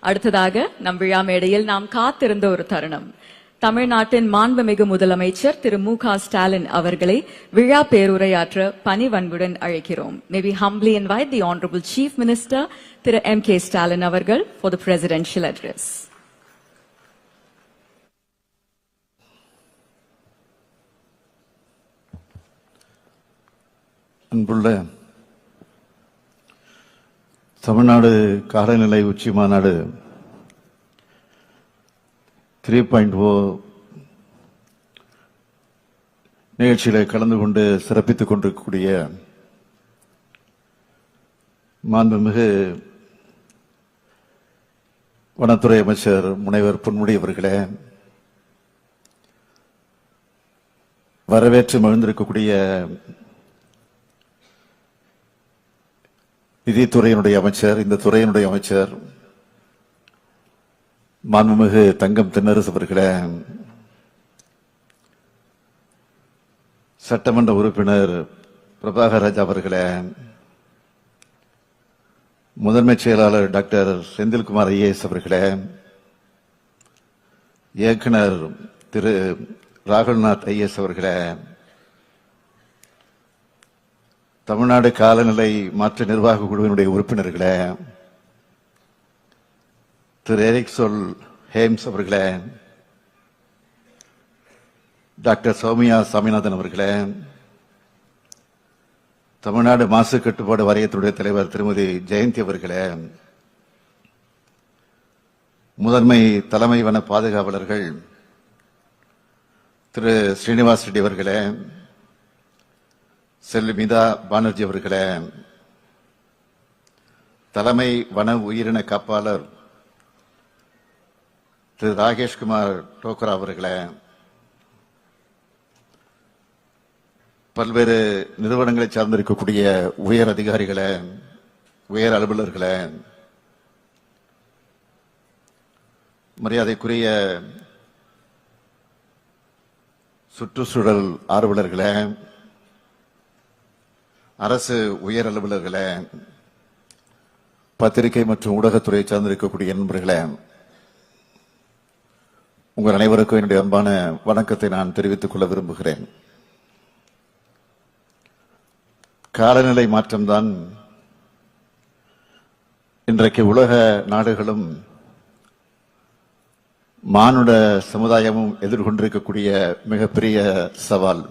அடுத்ததாக நம் விழா மேடையில் நாம் காத்திருந்த ஒரு தருணம். தமிழ்நாட்டின் மாண்புமிகு முதலமைச்சர் திரு மு.க. ஸ்டாலின் அவர்களை விழா பேருரையாற்ற பணிவன்புடன் அழைக்கிறோம். May we humbly invite the Honorable Chief Minister Thiru M.K. Stalin அவர்கள் for the presidential address. அன்புள்ள தமிழ்நாடு காலநிலை உச்சி மாநாடு 3.0 நிகழ்ச்சியில கலந்து கொண்டு சிறப்பித்துக் கொண்டிருக்கக்கூடிய மாண்புமிகு வனத்துறை அமைச்சர் முனைவர் பொன்முடி அவர்களே, வரவேற்று மகிழ்ந்திருக்கக்கூடிய நிதித்துறையினுடைய அமைச்சர், இந்த துறையினுடைய அமைச்சர் மாண்புமிகு தங்கம் தென்னரசு அவர்களே, சட்டமன்ற உறுப்பினர் பிரபாகர் ராஜா அவர்களே, முதன்மை செயலாளர் டாக்டர் செந்தில்குமார் ஐஏஎஸ் அவர்களே, இயக்குனர் திரு ராகுல்நாத் ஐஏஎஸ் அவர்களே, தமிழ்நாடு காலநிலை மாற்ற நிர்வாக குழுவினுடைய உறுப்பினர்களே, திரு எரிக்சோல் ஹேம்ஸ் அவர்களே, டாக்டர் சௌமியா சாமிநாதன் அவர்களே, தமிழ்நாடு மாசு கட்டுப்பாடு வாரியத்தினுடைய தலைவர் திருமதி ஜெயந்தி அவர்களே, முதன்மை தலைமை வன பாதுகாவலர்கள் திரு ஸ்ரீனிவாஸ் ரெட்டி அவர்களே, செல்விமிதா பானர்ஜி அவர்களே, தலைமை வன உயிரின காப்பாளர் திரு ராகேஷ்குமார் டோக்ரா அவர்களே, பல்வேறு நிறுவனங்களை சார்ந்திருக்கக்கூடிய உயர் அதிகாரிகளே, உயர் அலுவலர்களே, மரியாதைக்குரிய சுற்றுச்சூழல் ஆர்வலர்களே, அரசு உயர் அலுவலர்களே, பத்திரிகை மற்றும் ஊடகத்துறை சார்ந்திருக்கக்கூடிய நண்பர்களே, உங்கள் அனைவருக்கும் என்னுடைய அன்பான வணக்கத்தை நான் தெரிவித்துக் கொள்ள விரும்புகிறேன். காலநிலை மாற்றம்தான் இன்றைக்கு உலக நாடுகளும் மானுட சமுதாயமும் எதிர்கொண்டிருக்கக்கூடிய மிகப்பெரிய சவால்.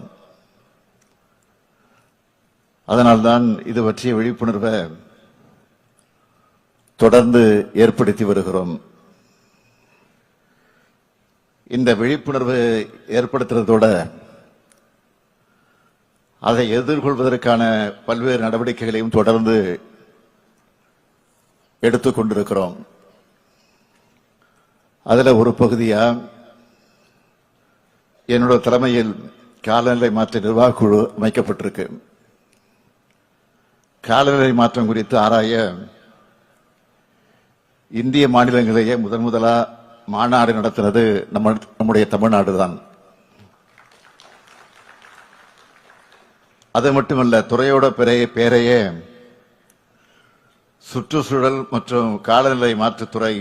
அதனால்தான் இது பற்றிய விழிப்புணர்வை தொடர்ந்து ஏற்படுத்தி வருகிறோம். இந்த விழிப்புணர்வு ஏற்படுத்துறதோட அதை எதிர்கொள்வதற்கான பல்வேறு நடவடிக்கைகளையும் தொடர்ந்து எடுத்துக் கொண்டிருக்கிறோம். அதுல ஒரு பகுதியா என்னோட தலைமையில் காலநிலை மாற்ற நிர்வாக குழு அமைக்கப்பட்டிருக்கு. காலநிலை மாற்றம் குறித்து ஆராய இந்திய மாநிலங்களிலேயே முதலா மாநாடு நடத்துறது நம்முடைய தமிழ்நாடு தான். அது மட்டுமல்ல, துறையோட பெயரையே சுற்றுச்சூழல் மற்றும் காலநிலை மாற்றுத்துறை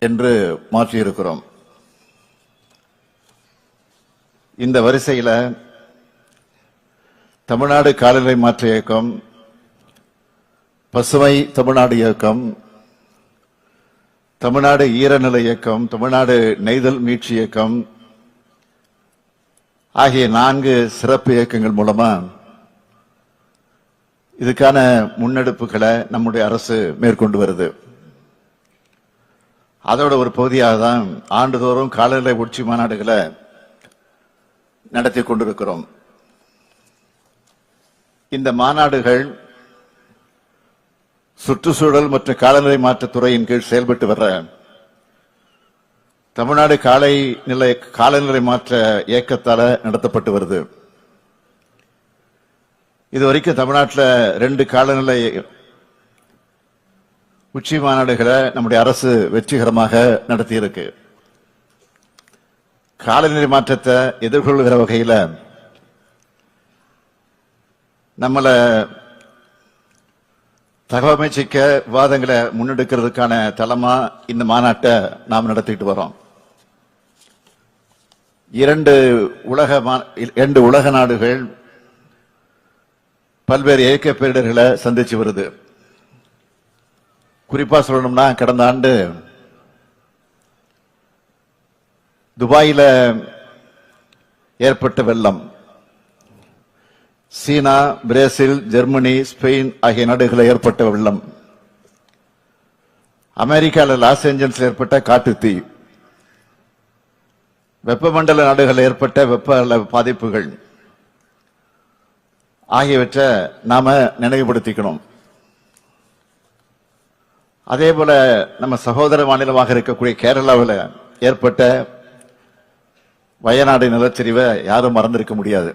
என்று மாற்றியிருக்கிறோம். இந்த வரிசையில தமிழ்நாடு காலநிலை மாற்ற இயக்கம், பசுமை தமிழ்நாடு இயக்கம், தமிழ்நாடு ஈரநிலை இயக்கம், தமிழ்நாடு நெய்தல் மீட்சி இயக்கம் ஆகிய 4 சிறப்பு இயக்கங்கள் மூலமா இதுக்கான முன்னெடுப்புகளை நம்முடைய அரசு மேற்கொண்டு வருது. அதோட ஒரு பகுதியாக தான் ஆண்டுதோறும் காலநிலை உச்சி மாநாடுகளை நடத்தி கொண்டிருக்கிறோம். இந்த மாநாடுகள் சுற்றுச்சூழல் மற்றும் காலநிலை மாற்றத்துறையின் கீழ் செயல்பட்டு வர்ற தமிழ்நாடு காலநிலை மாற்ற இயக்கத்தால நடத்தப்பட்டு வருது. இதுவரைக்கும் தமிழ்நாட்டில் 2 காலநிலை உச்சி மாநாடுகளை நம்முடைய அரசு வெற்றிகரமாக நடத்தியிருக்கு. காலநிலை மாற்றத்தை எதிர்கொள்கிற வகையில நம்மள தகவமைச்சிக்க விவாதங்களை முன்னெடுக்கிறதுக்கான தளமா இந்த மாநாட்டை நாம் நடத்திட்டு வரோம். இரண்டு உலக நாடுகள் பல்வேறு இயற்கை பேரிடர்களை சந்திச்சு வருது. குறிப்பா சொல்லணும்னா கடந்த ஆண்டு துபாயில ஏற்பட்ட வெள்ளம், சீனா, பிரேசில், ஜெர்மனி, ஸ்பெயின் ஆகிய நாடுகளில் ஏற்பட்ட வெள்ளம், அமெரிக்காவில் லாஸ் ஏஞ்சல்ஸ் ஏற்பட்ட காட்டுத்தீ, வெப்பமண்டல நாடுகளில் ஏற்பட்ட வெப்ப பாதிப்புகள் ஆகியவற்றை நாம நினைவுபடுத்திக்கணும். அதே போல நம்ம சகோதர மாநிலமாக இருக்கக்கூடிய கேரளாவில் ஏற்பட்ட வயநாடு நிலச்சரிவை யாரும் மறந்திருக்க முடியாது.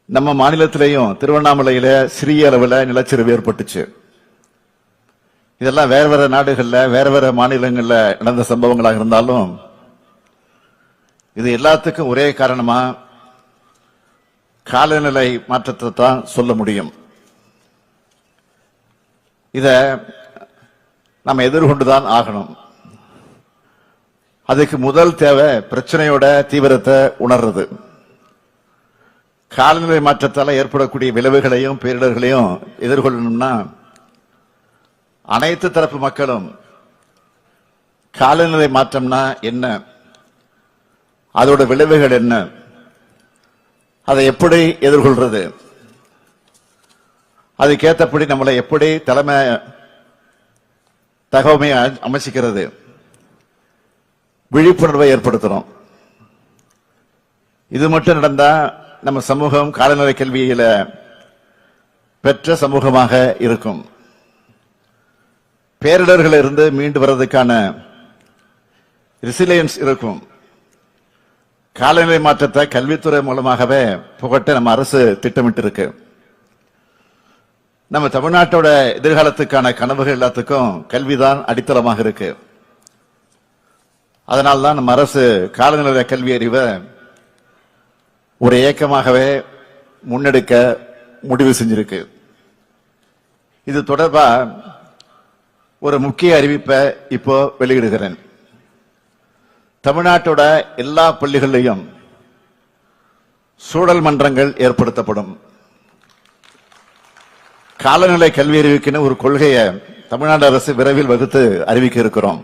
நம்ம மாநிலத்திலேயும் திருவண்ணாமலையில சிறிய அளவில் நிலச்சரிவு ஏற்பட்டுச்சு. இதெல்லாம் வேற வேற நாடுகள்ல வேற வேற மாநிலங்கள்ல நடந்த சம்பவங்களாக இருந்தாலும் இது எல்லாத்துக்கும் ஒரே காரணமா காலநிலை மாற்றத்தை தான் சொல்ல முடியும். இத நம்ம எதிர்கொண்டுதான் ஆகணும். அதுக்கு முதல் தேவை பிரச்சனையோட தீவிரத்தை உணர்றது. காலநிலை மாற்றத்தால் ஏற்படக்கூடிய விளைவுகளையும் பேரிடர்களையும் எதிர்கொள்ளணும்னா அனைத்து தரப்பு மக்களும் காலநிலை மாற்றம்னா என்ன, அதோட விளைவுகள் என்ன, அதை எப்படி எதிர்கொள்றது, அதுக்கேற்றபடி நம்மளை எப்படி தலைமை தகவமை அமைச்சிக்கிறது, விழிப்புணர்வை ஏற்படுத்தணும். இது மட்டும் நடந்தா நம்ம சமூகம் காலநிலை கல்வியில பெற்ற சமூகமாக இருக்கும். பேரிடர்கள் இருந்து மீண்டு வர்றதுக்கான ரெசிலியன்ஸ் இருக்கும். காலநிலை மாற்றத்தை கல்வித்துறை மூலமாகவே புகட்ட நம்ம அரசு திட்டமிட்டு இருக்கு. நம்ம தமிழ்நாட்டோட எதிர்காலத்துக்கான கனவுகள் எல்லாத்துக்கும் கல்விதான் அடித்தளமாக இருக்கு. அதனால்தான் நம்ம அரசு காலநிலை கல்வி அறிவை ஒரு இயக்கமாகவே முன்னெடுக்க முடிவு செஞ்சிருக்கு. இது தொடர்பா ஒரு முக்கிய அறிவிப்பை இப்போ வெளியிடுகிறேன். தமிழ்நாட்டோட எல்லா பள்ளிகளிலும் சூழல் மன்றங்கள் ஏற்படுத்தப்படும். காலநிலை கல்வி அறிவிக்கின்னு ஒரு கொள்கையை தமிழ்நாடு அரசு விரைவில் வகுத்து அறிவிக்க இருக்கிறோம்.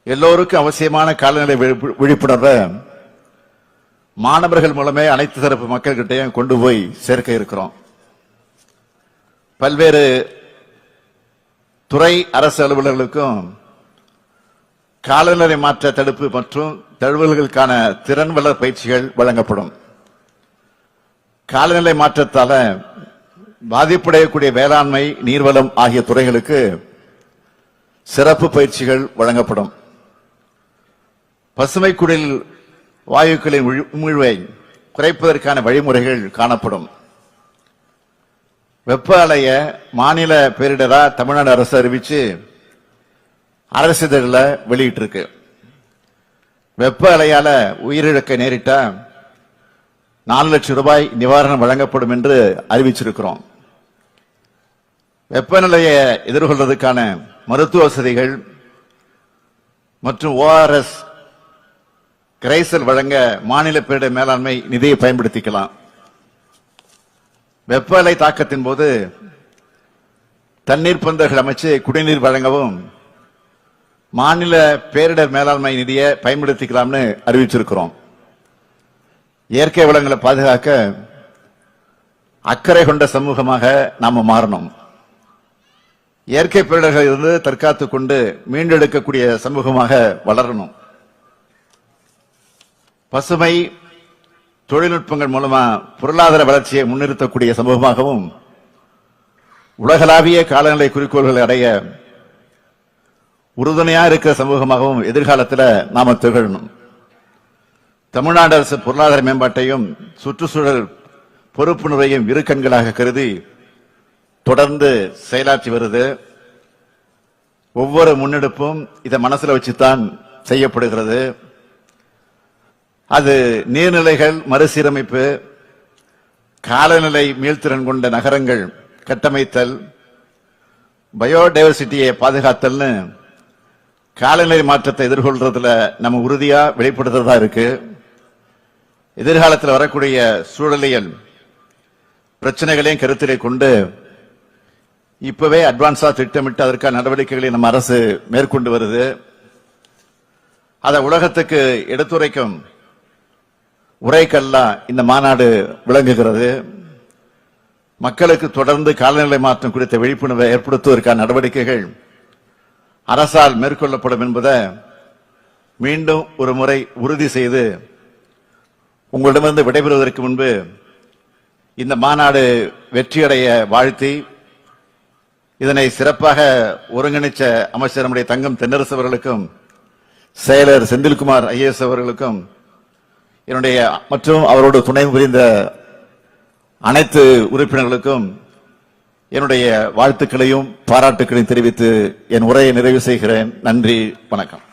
எல்லோருக்கும் அவசியமான காலநிலை விழிப்புணர்வை மாணவர்கள் மூலமே அனைத்து தரப்பு மக்கள்கிட்டையும் கொண்டு போய் சேர்க்க இருக்கிறோம். பல்வேறு துறை அரசு அலுவலர்களுக்கும் காலநிலை மாற்ற தடுப்பு மற்றும் தழுவல்களுக்கான திறன் வளர் பயிற்சிகள் வழங்கப்படும். காலநிலை மாற்றத்தால பாதிப்படையக்கூடிய வேளாண்மை, நீர்வளம் ஆகிய துறைகளுக்கு சிறப்பு பயிற்சிகள் வழங்கப்படும். பசுமை குடில் வாயுக்களின் உமிழ்வை குறைப்பதற்கான வழிமுறைகள் காணப்படும். வெப்ப அலைய மாநில பேரிடரா தமிழ்நாடு அரசு அறிவிச்சு அரசிதழில் வெளியிட்டு இருக்கு. வெப்ப அலையால உயிரிழக்க நேரிட்டா 4 லட்சம் ரூபாய் நிவாரணம் வழங்கப்படும் என்று அறிவிச்சிருக்கிறோம். வெப்பநிலையை எதிர்கொள்வதற்கான மருத்துவ வசதிகள் மற்றும் ORS கரைசல் வழங்க மாநில பேரிடர் மேலாண்மை நிதியை பயன்படுத்திக்கலாம். வெப்ப அலை தாக்கத்தின் போது தண்ணீர் பந்தல்கள் அமைச்சு குடிநீர் வழங்கவும் மாநில பேரிடர் மேலாண்மை நிதியை பயன்படுத்திக்கலாம்னு அறிவிச்சிருக்கிறோம். இயற்கை வளங்களை பாதுகாக்க அக்கறை கொண்ட சமூகமாக நாம மாறணும். இயற்கை பேரிடர்கள் இருந்து தற்காத்துக் கொண்டு மீண்டெடுக்கக்கூடிய சமூகமாக வளரணும். பசுமை தொழில்நுட்பங்கள் மூலமா பொருளாதார வளர்ச்சியை முன்னிறுத்தக்கூடிய சமூகமாகவும் உலகளாவிய காலநிலை குறிக்கோள்களை அடைய உறுதுணையா இருக்கிற சமூகமாகவும் எதிர்காலத்தில் நாம திகழணும். தமிழ்நாடு அரசு பொருளாதார மேம்பாட்டையும் சுற்றுச்சூழல் பொறுப்புணர்வையும் இரு கண்களாக கருதி தொடர்ந்து செயலாற்றி வருது. ஒவ்வொரு முன்னெடுப்பும் இதை மனசுல வச்சுதான் செய்யப்படுகிறது. அது நீர்நிலைகள் மறுசீரமைப்பு, காலநிலை மீள்திறன் கொண்ட நகரங்கள் கட்டமைத்தல், பயோடைவர்சிட்டியை பாதுகாத்தல்னு காலநிலை மாற்றத்தை எதிர்கொள்றதுல நம்ம உறுதியா வெளிப்படுத்துறதா இருக்கு. எதிர்காலத்தில் வரக்கூடிய சூழலியல் பிரச்சனைகளையும் கருத்திலே கொண்டு இப்பவே அட்வான்ஸா திட்டமிட்டு அதற்கான நடவடிக்கைகளை நம்ம அரசு மேற்கொண்டு வருது. அதை உலகத்துக்கு எடுத்துரைக்கும் உரைக்கல்லா இந்த மாநாடு விளங்குகிறது. மக்களுக்கு தொடர்ந்து காலநிலை மாற்றம் குறித்த விழிப்புணர்வை ஏற்படுத்துவதற்கான நடவடிக்கைகள் அரசால் மேற்கொள்ளப்படும் என்பதை மீண்டும் ஒரு முறை உறுதி செய்து உங்களிடமிருந்து விடைபெறுவதற்கு முன்பு இந்த மாநாடு வெற்றியடைய வாழ்த்தி, இதனை சிறப்பாக ஒருங்கிணைச்ச அமைச்சர் நம்முடைய தங்கம் தென்னரசு அவர்களுக்கும், செயலர் செந்தில்குமார் ஐஏஎஸ் அவர்களுக்கும், என்னுடைய மற்றும் அவரோடு துணை புரிந்த அனைத்து உறுப்பினர்களுக்கும் என்னுடைய வாழ்த்துக்களையும் பாராட்டுக்களையும் தெரிவித்து என் உரையை நிறைவு செய்கிறேன். நன்றி, வணக்கம்.